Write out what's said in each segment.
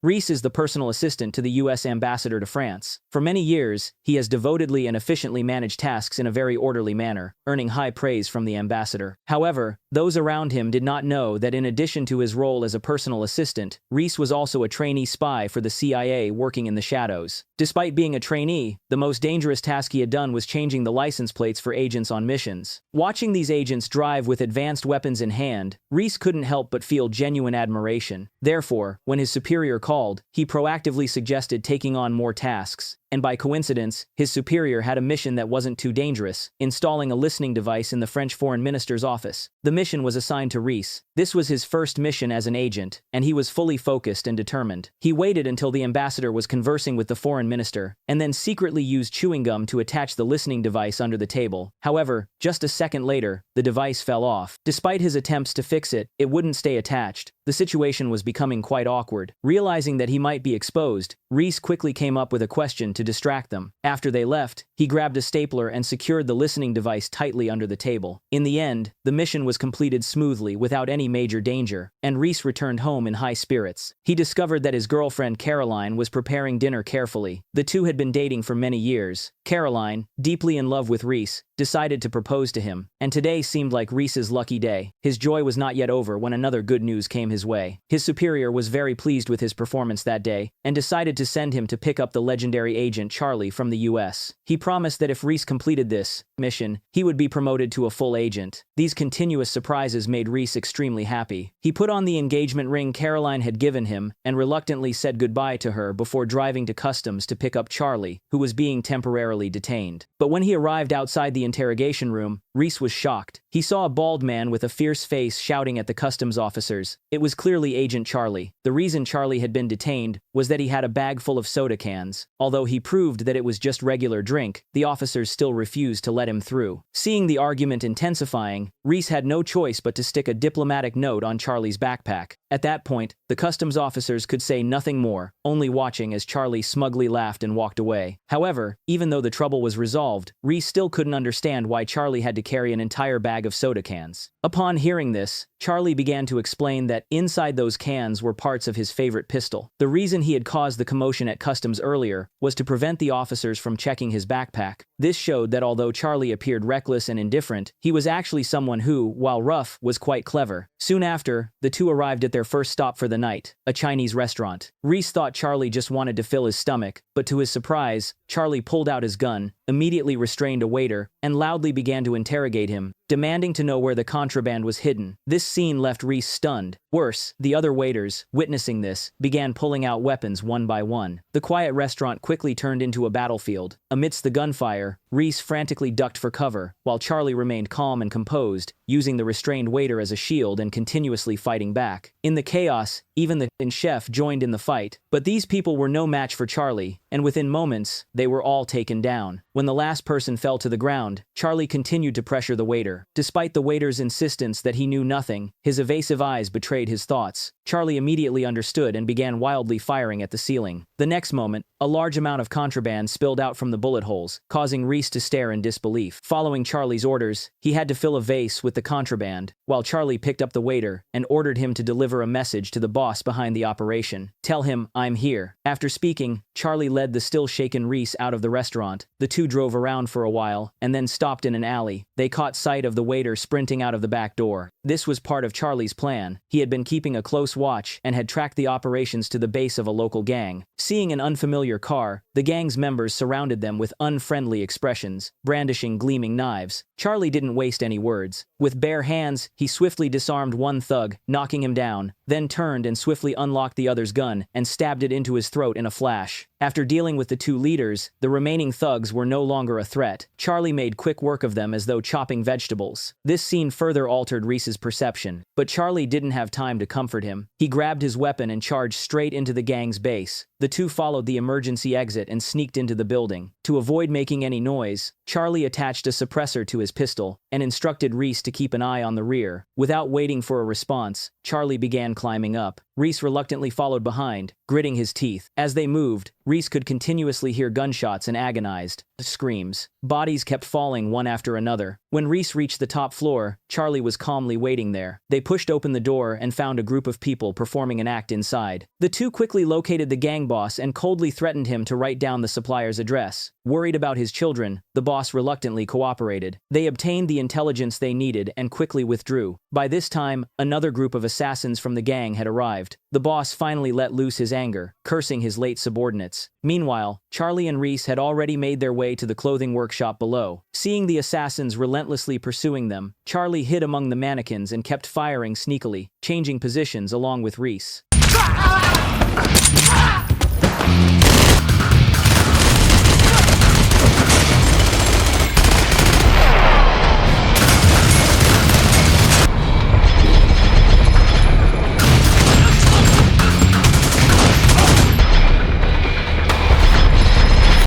Rhys is the personal assistant to the U.S. ambassador to France. For many years, he has devotedly and efficiently managed tasks in a very orderly manner, earning high praise from the ambassador. However, those around him did not know that in addition to his role as a personal assistant, Rhys was also a trainee spy for the CIA working in the shadows. Despite being a trainee, the most dangerous task he had done was changing the license plates for agents on missions. Watching these agents drive with advanced weapons in hand, Rhys couldn't help but feel genuine admiration. Therefore, when his superior called, he proactively suggested taking on more tasks. And by coincidence, his superior had a mission that wasn't too dangerous, installing a listening device in the French foreign minister's office. The mission was assigned to Rhys. This was his first mission as an agent, and he was fully focused and determined. He waited until the ambassador was conversing with the foreign minister, and then secretly used chewing gum to attach the listening device under the table. However, just a second later, the device fell off. Despite his attempts to fix it, it wouldn't stay attached. The situation was becoming quite awkward. Realizing that he might be exposed, Rhys quickly came up with a question to distract them. After they left, he grabbed a stapler and secured the listening device tightly under the table. In the end, the mission was completed smoothly without any major danger, and Rhys returned home in high spirits. He discovered that his girlfriend Caroline was preparing dinner carefully. The two had been dating for many years. Caroline, deeply in love with Rhys, decided to propose to him, and today seemed like Rhys's lucky day. His joy was not yet over when another good news came his way. His superior was very pleased with his performance that day, and decided to send him to pick up the legendary agent Charlie from the US. He promised that if Rhys completed this mission, he would be promoted to a full agent. These continuous surprises made Rhys extremely happy. He put on the engagement ring Caroline had given him, and reluctantly said goodbye to her before driving to customs to pick up Charlie, who was being temporarily detained. But when he arrived outside the interrogation room, Rhys was shocked. He saw a bald man with a fierce face shouting at the customs officers. It was clearly Agent Charlie. The reason Charlie had been detained was that he had a bag full of soda cans. Although he proved that it was just regular drink, the officers still refused to let him through. Seeing the argument intensifying, Rhys had no choice but to stick a diplomatic note on Charlie's backpack. At that point, the customs officers could say nothing more, only watching as Charlie smugly laughed and walked away. However, even though the trouble was resolved, Rhys still couldn't understand why Charlie had to carry an entire bag of soda cans. Upon hearing this, Charlie began to explain that inside those cans were parts of his favorite pistol. The reason he had caused the commotion at customs earlier was to prevent the officers from checking his backpack. This showed that although Charlie appeared reckless and indifferent, he was actually someone who, while rough, was quite clever. Soon after, the two arrived at their first stop for the night, a Chinese restaurant. Rhys thought Charlie just wanted to fill his stomach, but to his surprise, Charlie pulled out his gun, immediately restrained a waiter, and loudly began to interrogate him, demanding to know where the contraband was hidden. This scene left Rhys stunned. Worse, the other waiters, witnessing this, began pulling out weapons one by one. The quiet restaurant quickly turned into a battlefield. Amidst the gunfire, Rhys frantically ducked for cover, while Charlie remained calm and composed, using the restrained waiter as a shield and continuously fighting back. In the chaos, even the chef joined in the fight, but these people were no match for Charlie, and within moments, they were all taken down. When the last person fell to the ground, Charlie continued to pressure the waiter. Despite the waiter's insistence that he knew nothing, his evasive eyes betrayed his thoughts. Charlie immediately understood and began wildly firing at the ceiling. The next moment, a large amount of contraband spilled out from the bullet holes, causing Rhys to stare in disbelief. Following Charlie's orders, he had to fill a vase with the contraband, while Charlie picked up the waiter and ordered him to deliver a message to the boss behind the operation. "Tell him, I'm here." After speaking, Charlie led the still-shaken Rhys out of the restaurant. The two drove around for a while, and then stopped in an alley. They caught sight of the waiter sprinting out of the back door. This was part of Charlie's plan. He had been keeping a close watch and had tracked the operations to the base of a local gang. Seeing an unfamiliar car, the gang's members surrounded them with unfriendly expressions, brandishing gleaming knives. Charlie didn't waste any words. With bare hands, he swiftly disarmed one thug, knocking him down, then turned and swiftly unlocked the other's gun and stabbed it into his throat in a flash. After dealing with the two leaders, the remaining thugs were no longer a threat. Charlie made quick work of them as though chopping vegetables. This scene further altered Rhys's perception, but Charlie didn't have time to comfort him. He grabbed his weapon and charged straight into the gang's base. The two followed the emergency exit and sneaked into the building. To avoid making any noise, Charlie attached a suppressor to his pistol and instructed Rhys to keep an eye on the rear. Without waiting for a response, Charlie began climbing up. Rhys reluctantly followed behind, gritting his teeth. As they moved, Rhys could continuously hear gunshots and agonized screams. Bodies kept falling one after another. When Rhys reached the top floor, Charlie was calmly waiting there. They pushed open the door and found a group of people performing an act inside. The two quickly located the gang boss and coldly threatened him to write down the supplier's address. Worried about his children, the boss reluctantly cooperated. They obtained the intelligence they needed and quickly withdrew. By this time, another group of assassins from the gang had arrived. The boss finally let loose his anger, cursing his late subordinates. Meanwhile, Charlie and Rhys had already made their way to the clothing workshop below. Seeing the assassins relentlessly pursuing them, Charlie hid among the mannequins and kept firing sneakily, changing positions along with Rhys.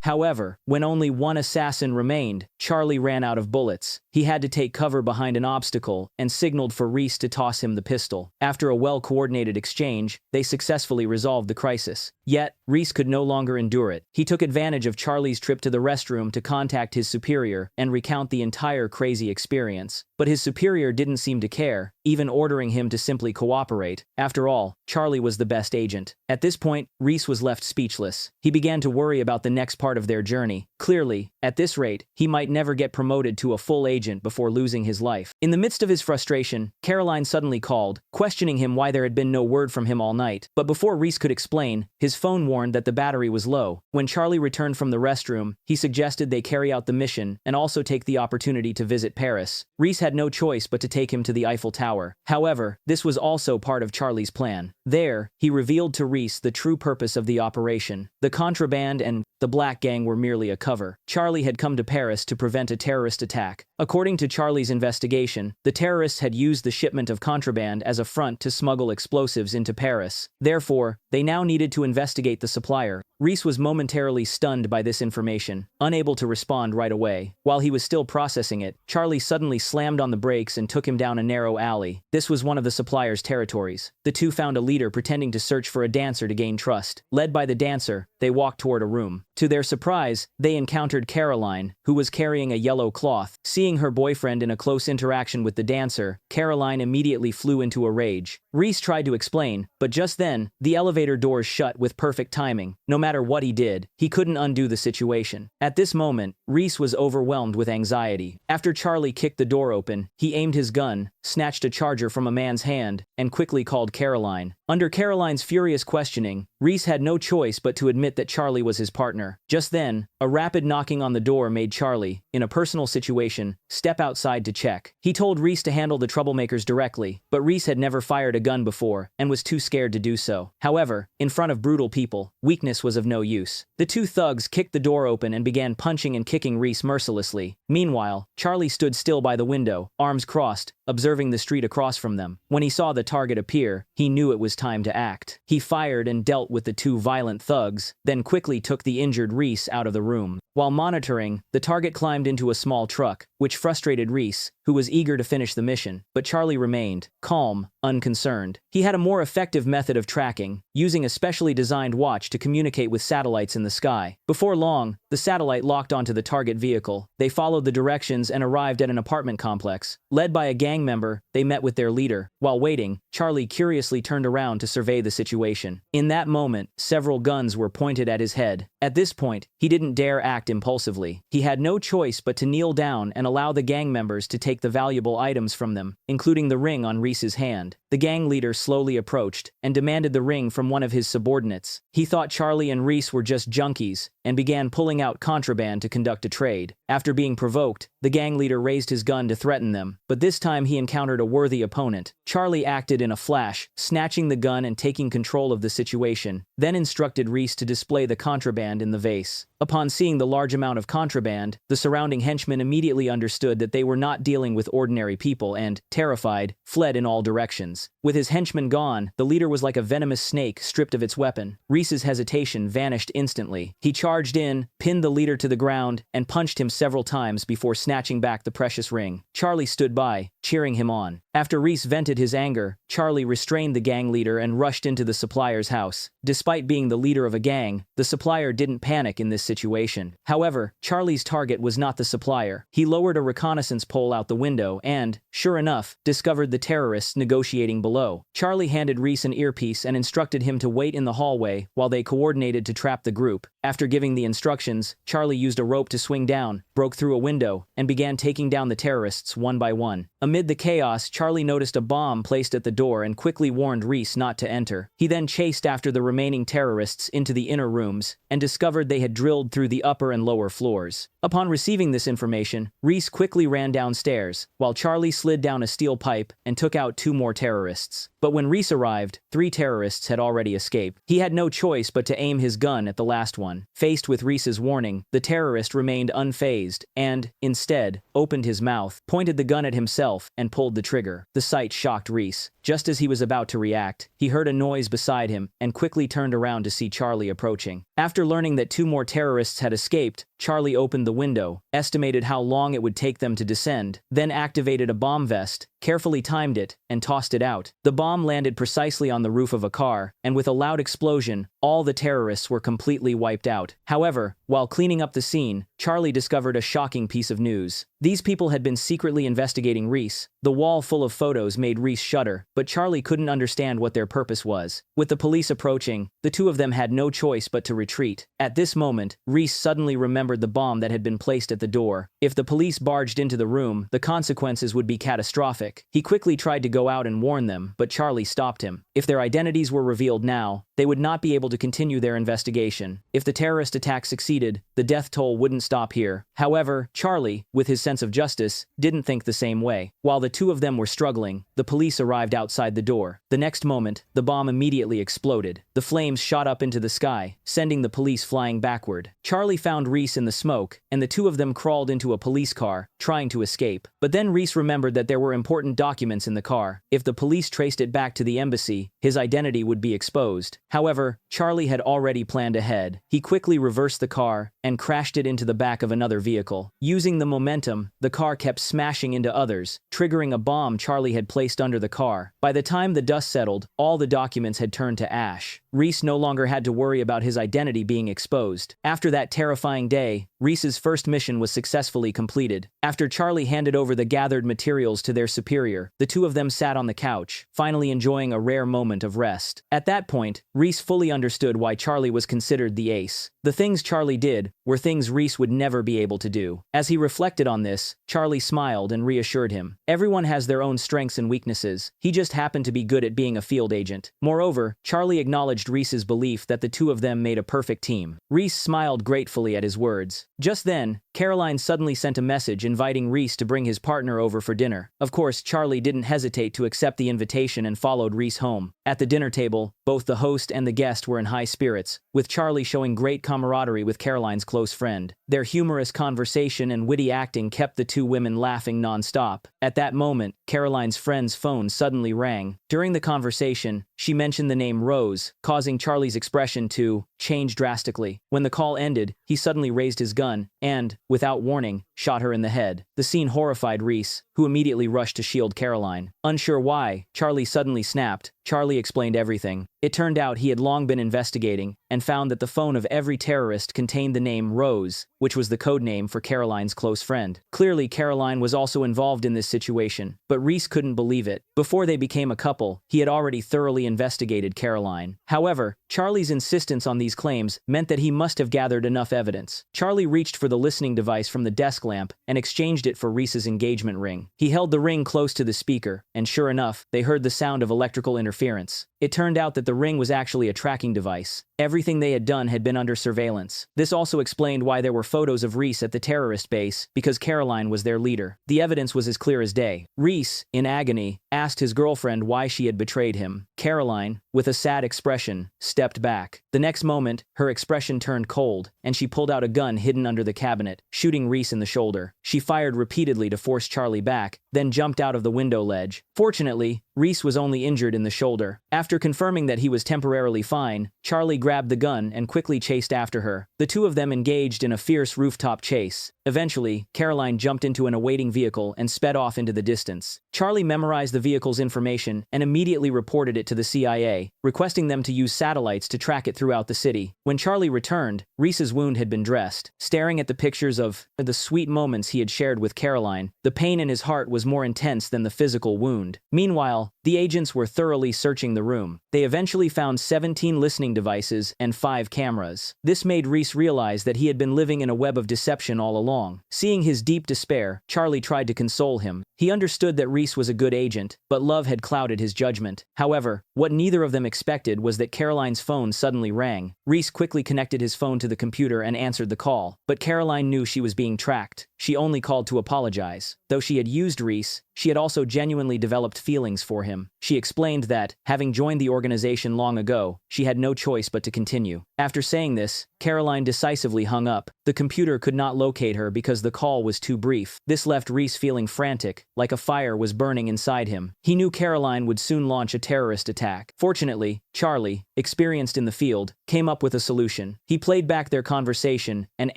However, when only one assassin remained, Charlie ran out of bullets. He had to take cover behind an obstacle and signaled for Rhys to toss him the pistol. After a well-coordinated exchange, they successfully resolved the crisis. Yet, Rhys could no longer endure it. He took advantage of Charlie's trip to the restroom to contact his superior and recount the entire crazy experience. But his superior didn't seem to care, even ordering him to simply cooperate. After all, Charlie was the best agent. At this point, Rhys was left speechless. He began to worry about the next part of their journey. Clearly, at this rate, he might never get promoted to a full agent before losing his life. In the midst of his frustration, Caroline suddenly called, questioning him why there had been no word from him all night. But before Rhys could explain, his phone warned that the battery was low. When Charlie returned from the restroom, he suggested they carry out the mission and also take the opportunity to visit Paris. Rhys had no choice but to take him to the Eiffel Tower. However, this was also part of Charlie's plan. There, he revealed to Rhys the true purpose of the operation. The contraband and the Black Gang were merely a cover. Charlie had come to Paris to prevent a terrorist attack. According to Charlie's investigation, the terrorists had used the shipment of contraband as a front to smuggle explosives into Paris. Therefore, they now needed to investigate the supplier. Rhys was momentarily stunned by this information, unable to respond right away. While he was still processing it, Charlie suddenly slammed on the brakes and took him down a narrow alley. This was one of the supplier's territories. The two found a leader pretending to search for a dancer to gain trust. Led by the dancer, they walked toward a room. To their surprise, they encountered Caroline, who was carrying a yellow cloth. Seeing her boyfriend in a close interaction with the dancer, Caroline immediately flew into a rage. Rhys tried to explain, but just then, the elevator doors shut with perfect timing. No matter what he did, he couldn't undo the situation. At this moment, Rhys was overwhelmed with anxiety. After Charlie kicked the door open, he aimed his gun, snatched a charger from a man's hand, and quickly called Caroline. Under Caroline's furious questioning, Rhys had no choice but to admit that Charlie was his partner. Just then, a rapid knocking on the door made Charlie, in a personal situation, step outside to check. He told Rhys to handle the troublemakers directly, but Rhys had never fired a gun before and was too scared to do so. However, in front of brutal people, weakness was of no use. The two thugs kicked the door open and began punching and kicking Rhys mercilessly. Meanwhile, Charlie stood still by the window, arms crossed, observing the street across from them. When he saw the target appear, he knew it was time to act. He fired and dealt with the two violent thugs, then quickly took the injured Rhys out of the room. While monitoring, the target climbed into a small truck, which frustrated Rhys, who was eager to finish the mission. But Charlie remained calm, unconcerned. He had a more effective method of tracking, using a specially designed watch to communicate with satellites in the sky. Before long, the satellite locked onto the target vehicle. They followed the directions and arrived at an apartment complex. Led by a gang member, they met with their leader. While waiting, Charlie curiously turned around to survey the situation. In that moment, several guns were pointed at his head. At this point, he didn't dare act impulsively. He had no choice but to kneel down and allow the gang members to take the valuable items from them, including the ring on Rhys's hand. The gang leader slowly approached and demanded the ring from one of his subordinates. He thought Charlie and Rhys were just junkies and began pulling out contraband to conduct a trade. After being provoked, the gang leader raised his gun to threaten them, but this time he encountered a worthy opponent. Charlie acted in a flash, snatching the gun and taking control of the situation, then instructed Rhys to display the contraband in the vase. Upon seeing the large amount of contraband, the surrounding henchmen immediately understood that they were not dealing with ordinary people and, terrified, fled in all directions. seconds. With his henchmen gone, the leader was like a venomous snake stripped of its weapon. Rhys's hesitation vanished instantly. He charged in, pinned the leader to the ground, and punched him several times before snatching back the precious ring. Charlie stood by, cheering him on. After Rhys vented his anger, Charlie restrained the gang leader and rushed into the supplier's house. Despite being the leader of a gang, the supplier didn't panic in this situation. However, Charlie's target was not the supplier. He lowered a reconnaissance pole out the window and, sure enough, discovered the terrorists negotiating below. Charlie handed Rhys an earpiece and instructed him to wait in the hallway while they coordinated to trap the group. After giving the instructions, Charlie used a rope to swing down, broke through a window, and began taking down the terrorists one by one. Amid the chaos, Charlie noticed a bomb placed at the door and quickly warned Rhys not to enter. He then chased after the remaining terrorists into the inner rooms and discovered they had drilled through the upper and lower floors. Upon receiving this information, Rhys quickly ran downstairs, while Charlie slid down a steel pipe and took out 2 more terrorists. But when Rhys arrived, 3 terrorists had already escaped. He had no choice but to aim his gun at the last one. Faced with Rhys's warning, the terrorist remained unfazed and, instead, opened his mouth, pointed the gun at himself, and pulled the trigger. The sight shocked Rhys. Just as he was about to react, he heard a noise beside him and quickly turned around to see Charlie approaching. After learning that 2 more terrorists had escaped, Charlie opened the window, estimated how long it would take them to descend, then activated a bomb vest, carefully timed it, and tossed it out. The bomb landed precisely on the roof of a car, and with a loud explosion, all the terrorists were completely wiped out. However, while cleaning up the scene, Charlie discovered a shocking piece of news. These people had been secretly investigating Rhys. The wall full of photos made Rhys shudder, but Charlie couldn't understand what their purpose was. With the police approaching, the 2 of them had no choice but to retreat. At this moment, Rhys suddenly remembered the bomb that had been placed at the door. If the police barged into the room, the consequences would be catastrophic. He quickly tried to go out and warn them, but Charlie stopped him. If their identities were revealed now, they would not be able to continue their investigation. If the terrorist attack succeeded, the death toll wouldn't stop here. However, Charlie, with his sense of justice, didn't think the same way. While the 2 of them were struggling, the police arrived outside the door. The next moment, the bomb immediately exploded. The flames shot up into the sky, sending the police flying backward. Charlie found Rhys in the smoke, and the 2 of them crawled into a police car, trying to escape. But then Rhys remembered that there were important documents in the car. If the police traced it back to the embassy, his identity would be exposed. However, Charlie had already planned ahead. He quickly reversed the car and crashed it into the back of another vehicle. Using the momentum, the car kept smashing into others, triggering a bomb Charlie had placed under the car. By the time the dust settled, all the documents had turned to ash. Rhys no longer had to worry about his identity being exposed. After that terrifying day, Rhys's first mission was successfully completed. After Charlie handed over the gathered materials to their superior, the 2 of them sat on the couch, finally enjoying a rare moment of rest. At that point, Rhys fully understood why Charlie was considered the ace. The things Charlie did were things Rhys would never be able to do. As he reflected on this, Charlie smiled and reassured him. Everyone has their own strengths and weaknesses. He just happened to be good at being a field agent. Moreover, Charlie acknowledged Rhys's belief that the 2 of them made a perfect team. Rhys smiled gratefully at his words. Just then, Caroline suddenly sent a message inviting Rhys to bring his partner over for dinner. Of course, Charlie didn't hesitate to accept the invitation and followed Rhys home. At the dinner table, both the host and the guest were in high spirits, with Charlie showing great camaraderie with Caroline's close friend. Their humorous conversation and witty acting kept the 2 women laughing non-stop. At that moment, Caroline's friend's phone suddenly rang. During the conversation, she mentioned the name Rose, causing Charlie's expression to change drastically. When the call ended, he suddenly raised his gun and, without warning, shot her in the head. The scene horrified Rhys, who immediately rushed to shield Caroline. Unsure why, Charlie suddenly snapped. Charlie explained everything. It turned out he had long been investigating and found that the phone of every terrorist contained the name Rose, which was the code name for Caroline's close friend. Clearly, Caroline was also involved in this situation, but Rhys couldn't believe it. Before they became a couple, he had already thoroughly investigated Caroline. However, Charlie's insistence on these claims meant that he must have gathered enough evidence. Charlie reached for the listening device from the desk lamp and exchanged it for Rhys's engagement ring. He held the ring close to the speaker, and sure enough, they heard the sound of electrical interference. It turned out that the ring was actually a tracking device. Everything they had done had been under surveillance. This also explained why there were photos of Rhys at the terrorist base, because Caroline was their leader. The evidence was as clear as day. Rhys, in agony, asked his girlfriend why she had betrayed him. Caroline, with a sad expression, stepped back. The next moment, her expression turned cold, and she pulled out a gun hidden under the cabinet, shooting Rhys in the shoulder. She fired repeatedly to force Charlie back, then jumped out of the window ledge. Fortunately, Rhys was only injured in the shoulder. After confirming that he was temporarily fine, Charlie grabbed the gun and quickly chased after her. The two of them engaged in a fierce rooftop chase. Eventually, Caroline jumped into an awaiting vehicle and sped off into the distance. Charlie memorized the vehicle's information and immediately reported it to the CIA, requesting them to use satellites to track it throughout the city. When Charlie returned, Rhys's wound had been dressed. Staring at the pictures of the sweet moments he had shared with Caroline, the pain in his heart was more intense than the physical wound. Meanwhile, the agents were thoroughly searching the room. They eventually found 17 listening devices and 5 cameras. This made Rhys realize that he had been living in a web of deception all along. Seeing his deep despair, Charlie tried to console him. He understood that Rhys was a good agent, but love had clouded his judgment. However, what neither of them expected was that Caroline's phone suddenly rang. Rhys quickly connected his phone to the computer and answered the call, but Caroline knew she was being tracked. She only called to apologize. Though she had used Rhys, she had also genuinely developed feelings for him. She explained that, having joined the organization long ago, she had no choice but to continue. After saying this, Caroline decisively hung up. The computer could not locate her because the call was too brief. This left Rhys feeling frantic, like a fire was burning inside him. He knew Caroline would soon launch a terrorist attack. Fortunately, Charlie, experienced in the field, came up with a solution. He played back their conversation and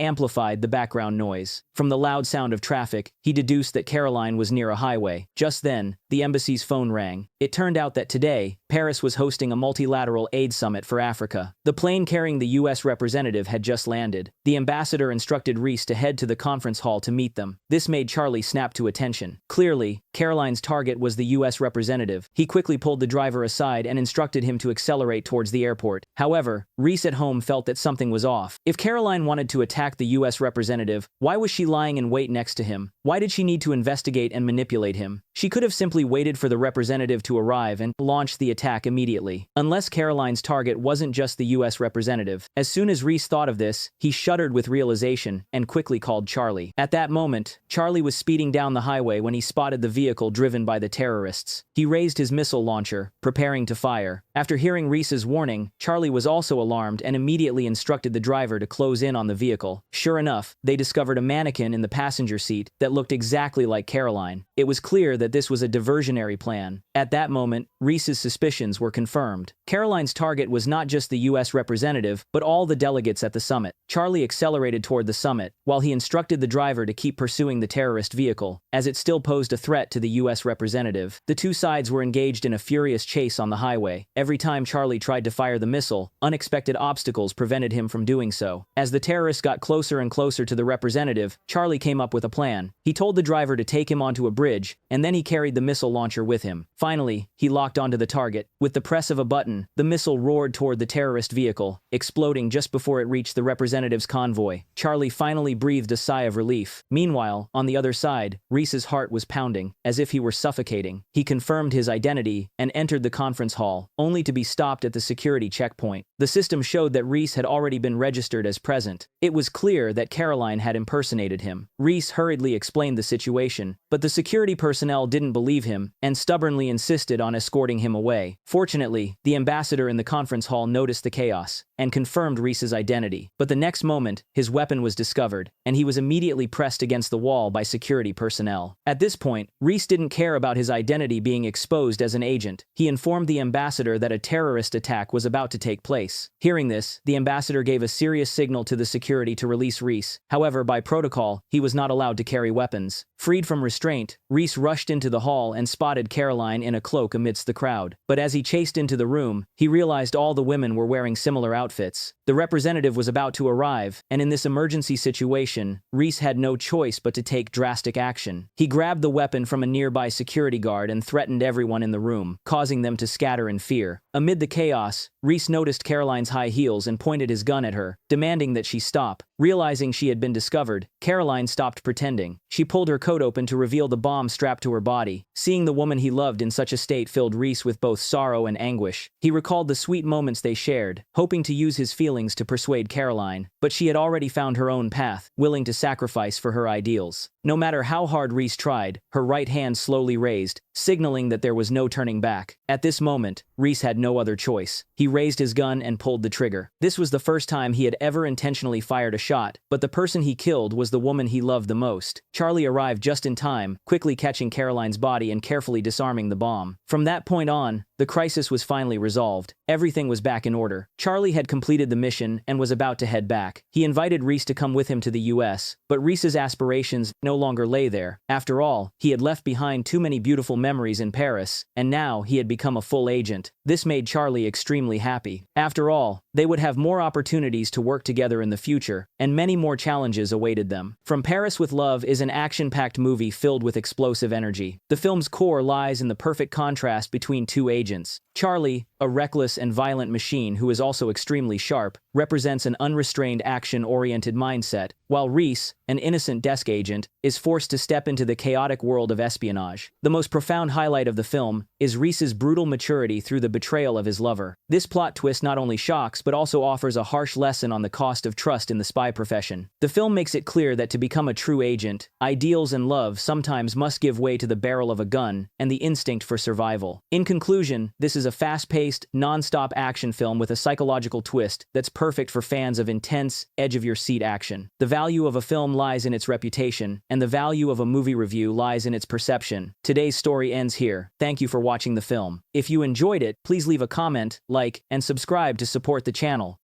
amplified the background noise. From the loud sound of traffic, he deduced that Caroline was near a highway. Just then, the embassy's phone rang. It turned out that today, Paris was hosting a multilateral aid summit for Africa. The plane carrying the U.S. representative had just landed. The ambassador instructed Rhys to head to the conference hall to meet them. This made Charlie snap to attention. Clearly, Caroline's target was the U.S. representative. He quickly pulled the driver aside and instructed him to accelerate towards the airport. However, Rhys at home felt that something was off. If Caroline wanted to attack the U.S. representative, why was she lying in wait next to him? Why did she need to investigate and manipulate him? She could have simply waited for the representative to arrive and launched the attack immediately. Unless Caroline's target wasn't just the U.S. representative. As soon as Rhys thought of this, he shuddered with realization and quickly called Charlie. At that moment, Charlie was speeding down the highway when he spotted the vehicle driven by the terrorists. He raised his missile launcher, preparing to fire. After hearing Rhys's warning, Charlie was also alarmed and immediately instructed the driver to close in on the vehicle. Sure enough, they discovered a mannequin in the passenger seat that looked exactly like Caroline. It was clear that this was a diversionary plan. At that moment, Rhys's suspicions were confirmed. Caroline's target was not just the U.S. representative, but all the delegates at the summit. Charlie accelerated toward the summit, while he instructed the driver to keep pursuing the terrorist vehicle, as it still posed a threat to the U.S. representative. The two sides were engaged in a furious chase on the highway. Every time Charlie tried to fire the missile, unexpected obstacles prevented him from doing so. As the terrorists got closer and closer to the representative, Charlie came up with a plan. He told the driver to take him onto a bridge, and then he carried the missile launcher with him. Finally, he locked onto the target. With the press of a button, the missile roared toward the terrorist vehicle, exploding just before it reached the representative's convoy. Charlie finally breathed a sigh of relief. Meanwhile, on the other side, Rhys's heart was pounding, as if he were suffocating. He confirmed his identity and entered the conference hall, only to be stopped at the security checkpoint. The system showed that Rhys had already been registered as present. It was clear that Caroline had impersonated him. Rhys hurriedly explained the situation, but the security personnel didn't believe him and stubbornly insisted on escorting him away. Fortunately, the ambassador in the conference hall noticed the chaos and confirmed Rhys's identity. But the next moment, his weapon was discovered, and he was immediately pressed against the wall by security personnel. At this point, Rhys didn't care about his identity being exposed as an agent. He informed the ambassador that a terrorist attack was about to take place. Hearing this, the ambassador gave a serious signal to the security to release Rhys. However, by protocol, he was not allowed to carry weapons. Freed from restraint, Rhys rushed into the hall and spotted Caroline in a cloak amidst the crowd. But as he chased into the room, he realized all the women were wearing similar outfits. The representative was about to arrive, and in this emergency situation, Rhys had no choice but to take drastic action. He grabbed the weapon from a nearby security guard and threatened everyone in the room, causing them to scatter in fear. Amid the chaos, Rhys noticed Caroline's high heels and pointed his gun at her, demanding that she stop. Realizing she had been discovered, Caroline stopped pretending. She pulled her coat open to reveal the bomb strapped to her body. Seeing the woman he loved in such a state filled Rhys with both sorrow and anguish. He recalled the sweet moments they shared, hoping to use his feelings to persuade Caroline, but she had already found her own path, willing to sacrifice for her ideals. No matter how hard Rhys tried, her right hand slowly raised, signaling that there was no turning back. At this moment, Rhys had no other choice. He raised his gun and pulled the trigger. This was the first time he had ever intentionally fired a shot, but the person he killed was the woman he loved the most. Charlie arrived just in time, quickly catching Caroline's body and carefully disarming the bomb. From that point on, the crisis was finally resolved. Everything was back in order. Charlie had completed the mission and was about to head back. He invited Rhys to come with him to the US, but Rhys's aspirations no longer lay there. After all, he had left behind too many beautiful memories in Paris, and now he had become a full agent. This made Charlie extremely happy. After all, they would have more opportunities to work together in the future, and many more challenges awaited them. From Paris with Love is an action-packed movie filled with explosive energy. The film's core lies in the perfect contrast between two agents. Charlie, a reckless and violent machine who is also extremely sharp, represents an unrestrained action-oriented mindset, while Rhys, an innocent desk agent, is forced to step into the chaotic world of espionage. The most profound highlight of the film is Rhys's brutal maturity through the betrayal of his lover. This plot twist not only shocks but also offers a harsh lesson on the cost of trust in the spy profession. The film makes it clear that to become a true agent, ideals and love sometimes must give way to the barrel of a gun and the instinct for survival. In conclusion, this is a fast-paced, non-stop action film with a psychological twist that's perfect for fans of intense, edge-of-your-seat action. The value of a film lies in its reputation, and the value of a movie review lies in its perception. Today's story ends here. Thank you for watching the film. If you enjoyed it, please leave a comment, like, and subscribe to support the channel.